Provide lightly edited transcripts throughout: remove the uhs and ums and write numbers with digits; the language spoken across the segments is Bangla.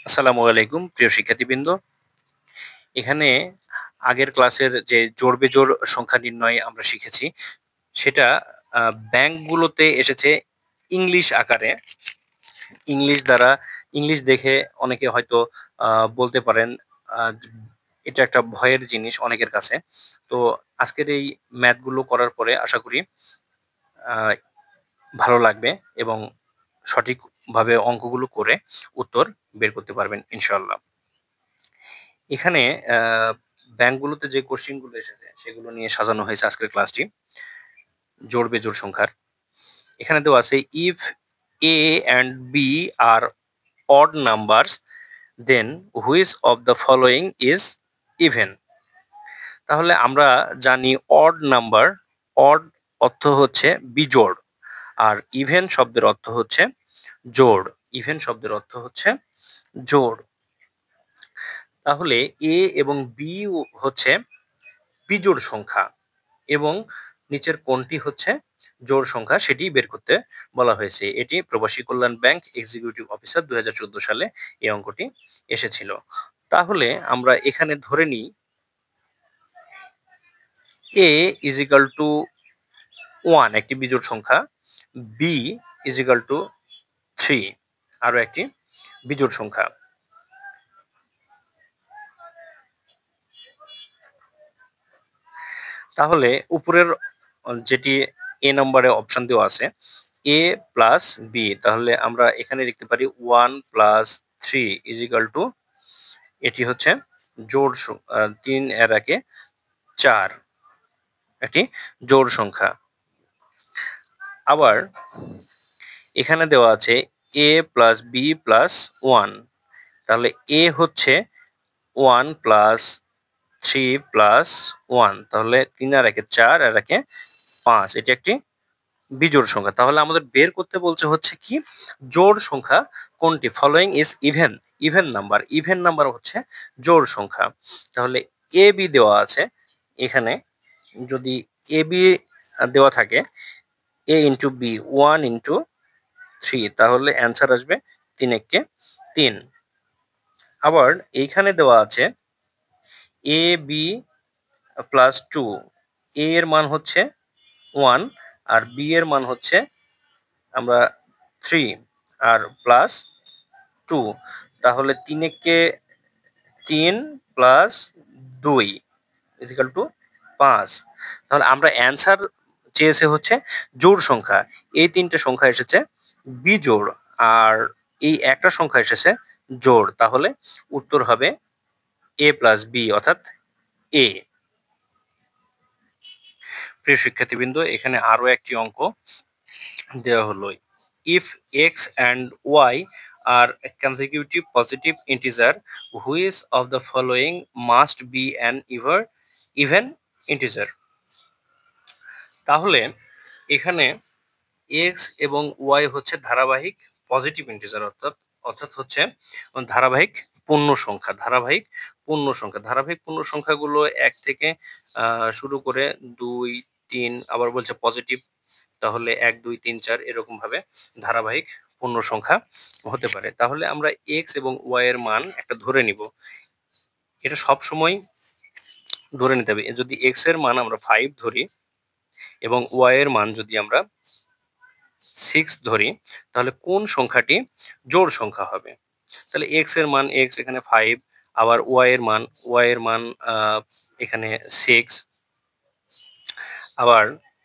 আসসালামু আলাইকুম প্রিয় শিক্ষার্থীবৃন্দ। এখানে আগের ক্লাসের যে জোড়-বেজোড় সংখ্যা নির্ণয় আমরা শিখেছি সেটা ব্যাংকগুলোতে এসেছে ইংলিশ আকারে। ইংলিশ দ্বারা ইংলিশ দেখে অনেকে হয়তো বলতে পারেন আ এটা একটা ভয়ের জিনিস অনেকের কাছে। তো আজকের এই ম্যাথগুলো করার পরে আশা করি আ ভালো লাগবে এবং সঠিকভাবে অঙ্কগুলো করে উত্তর বের করতে পারবেন ইনশাআল্লাহ। এখানে আ ব্যাংকগুলোতে যে কোশ্চেন গুলো এসেছে সেগুলো নিয়ে সাজানো হয়েছে আজকের ক্লাসটি। জোড়-বেজোড় সংখ্যার। এখানে দেওয়া আছে if A and B are odd numbers then which of the following is even? তাহলে আমরা জানি odd নাম্বার, odd অর্থ হচ্ছে বিজোড়। আর ইভেন শব্দের অর্থ হচ্ছে জোড়। ইভেন শব্দের অর্থ হচ্ছে জোড়। তাহলে A এবং B হচ্ছে বিজোড় সংখ্যা এবং নিচের কোনটি হচ্ছে জোড় সংখ্যা সেটি বের করতে বলা হয়েছে। এটি প্রবাসী কল্যাণ ব্যাংক এক্সিকিউটিভ অফিসার ২০১৪ সালে এই অঙ্কটি এসেছিল। তাহলে আমরা এখানে ধরে নিই A is equal to 1 একটি বিজোড় সংখ্যা, B is equal to 3 আরো একটি বিজোড় সংখ্যা। তাহলে উপরের যেটি এ নম্বরে অপশন দেওয়া আছে এ প্লাস বি, তাহলে আমরা এখানে লিখতে পারি 1 প্লাস 3 ইজ ইকাল টু, এটি হচ্ছে জোড় 3 এর একে 4 একটি জোড় সংখ্যা। আবার এখানে দেওয়া আছে এ প্লাস বি প্লাস 1, তাহলে এ হচ্ছে 1 প্লাস 3 প্লাস 1, তাহলে 3 আর একে 4 আর একে 5, এটি একটি বিজোড় সংখ্যা। তাহলে আমাদের বের করতে বলছে হচ্ছে কি জোড় সংখ্যা কোনটি, following is even, even number, even number হচ্ছে জোড় সংখ্যা। তাহলে এ বি দেওয়া আছে, এখানে যদি এ বি দেওয়া থাকে এ ইন্টু বি 1 ইন্টু 3, তাহলে অ্যান্সার আসবে 3 একে 3। আবার এইখানে দেওয়া আছে এ বি প্লাস 2, এ এর মান হচ্ছে 1 আর বি এর মান হচ্ছে আমরা 3 আর প্লাস 2, তাহলে 3 একে 3 প্লাস 2 ইজিক্যাল টু 5। তাহলে আমরা অ্যান্সার চেয়েছে হচ্ছে জোড় সংখ্যা, এই তিনটে সংখ্যা এসেছে বিজোড় আর এই একটা সংখ্যা এসেছে জোড়, তাহলে উত্তর হবে এ প্লাস বি অর্থাৎ এ। প্রিয় শিক্ষার্থীবৃন্দ, এখানে আরো একটি অঙ্ক দেওয়া হলো if x and y are consecutive positive integer which of the following must be an even integer? তাহলে এখানে x এবং y হচ্ছে ধারাবাহিক পজিটিভ ইন্টিজার, অর্থাৎ অর্থাৎ হচ্ছে ধারাবাহিক পূর্ণ সংখ্যা। ধারাবাহিক পূর্ণ সংখ্যা, ধারাবাহিক পূর্ণ সংখ্যাগুলো 1 থেকে শুরু করে 2 3 আবার বলছে পজিটিভ, তাহলে 1 2 3 4 এরকম ভাবে ধারাবাহিক পূর্ণ সংখ্যা হতে পারে। তাহলে আমরা x এবং y এর মান একটা ধরে নিব, এটা সব সময় ধরে নিতে হবে। যদি x এর মান আমরা 5 ধরি এবং y এর মান যদি আমরা 6 ধরি, তাহলে কোন সংখ্যাটি জোড় সংখ্যা হবে? তাহলে x এর মান x এখানে 5, আবার y এর মান এখানে 6। আবার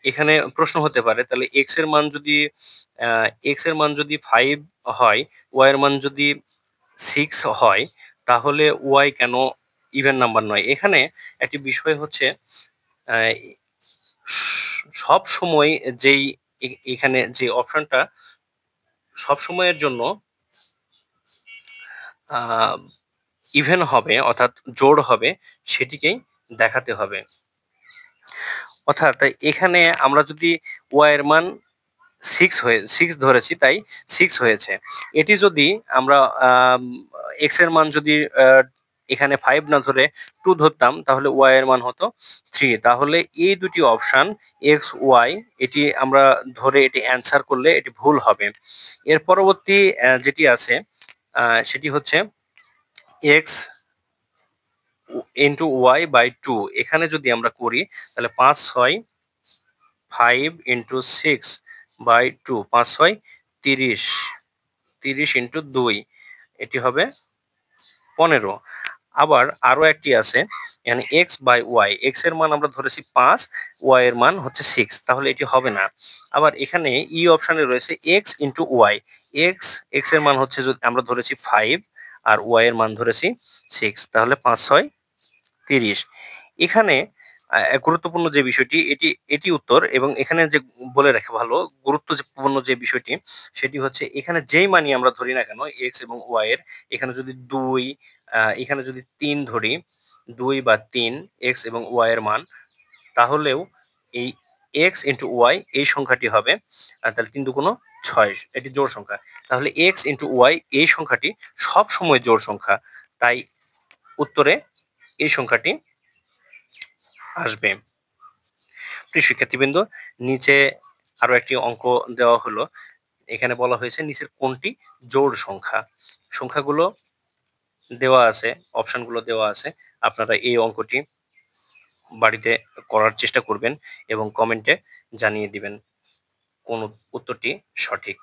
এখানে প্রশ্ন হতে পারে তাহলে x এর মান যদি 5 হয়, y এর মান যদি 6 হয়, তাহলে y কেন ইভেন নাম্বার নয়? এখানে একটি বিষয় হচ্ছে আহ, সব সময় যেই এখানে যে অপশনটা সব সময়ের জন্য ইভেন হবে অর্থাৎ জোড় হবে সেটিকেই দেখাতে হবে। অর্থাৎ এখানে আমরা যদি y এর মান 6 ধরেছি তাই 6 হয়েছে। এটি যদি আমরা x এর মান যদি এখানে 5 না ধরে 2 ধরতাম, তাহলে y এর মান হতো 3। তাহলে এই দুটি অপশন x y এটি আমরা ধরে এটি অ্যান্সার করলে এটি ভুল হবে। এর পরবর্তী যেটি আছে সেটি হচ্ছে এক্স ইন্টু ওয়াই বাই 2 এখানে যদি আমরা করি তাহলে 5 6 5 ইন্টু 6 বাই 2 5 6 30 30 ইন্টু 2 এটি হবে 15। আবার আরো একটি আছে, মানে এক্স বাই ওয়াই, এক্স এর মান আমরা ধরেছি 5, ওয়াই এর মান হচ্ছে 6, তাহলে এটি হবে না। আবার এখানে ই অপশনে রয়েছে x into y, x x এর মান হচ্ছে আমরা ধরেছি 5 আর ওয়াই এর মান ধরেছি 6, তাহলে 5 6 30। এখানে গুরুত্বপূর্ণ যে বিষয়টি, এটি এটি উত্তর, এবং এখানে যে বলে রাখা ভালো গুরুত্বপূর্ণ যে বিষয়টি সেটি হচ্ছে এখানে যেই মানই আমরা ধরি না কেন এক্স এবং ওয়াই এর, এখানে যদি 2 এখানে যদি 3 ধরি, 2 বা 3 এক্স এবং ওয়াই এর মান, তাহলেও এই এক্স ইন্টু ওয়াই এই সংখ্যাটি হবে, তাহলে 3 দুগুণ 6, এটি জোড় সংখ্যা। তাহলে এক্স ইন্টু ওয়াই এই সংখ্যাটি সব সময় জোড় সংখ্যা, তাই উত্তরে এই সংখ্যাটি আসবে। প্রিয় শিক্ষার্থীবৃন্দ, নিচে আরো একটি অঙ্ক দেওয়া হলো। এখানে বলা হয়েছে নিচের কোনটি জোড় সংখ্যা। সংখ্যাগুলো দেওয়া আছে, অপশনগুলো দেওয়া আছে, আপনারা এই অঙ্কটি বাড়িতে করার চেষ্টা করবেন এবং কমেন্টে জানিয়ে দিবেন কোন উত্তরটি সঠিক।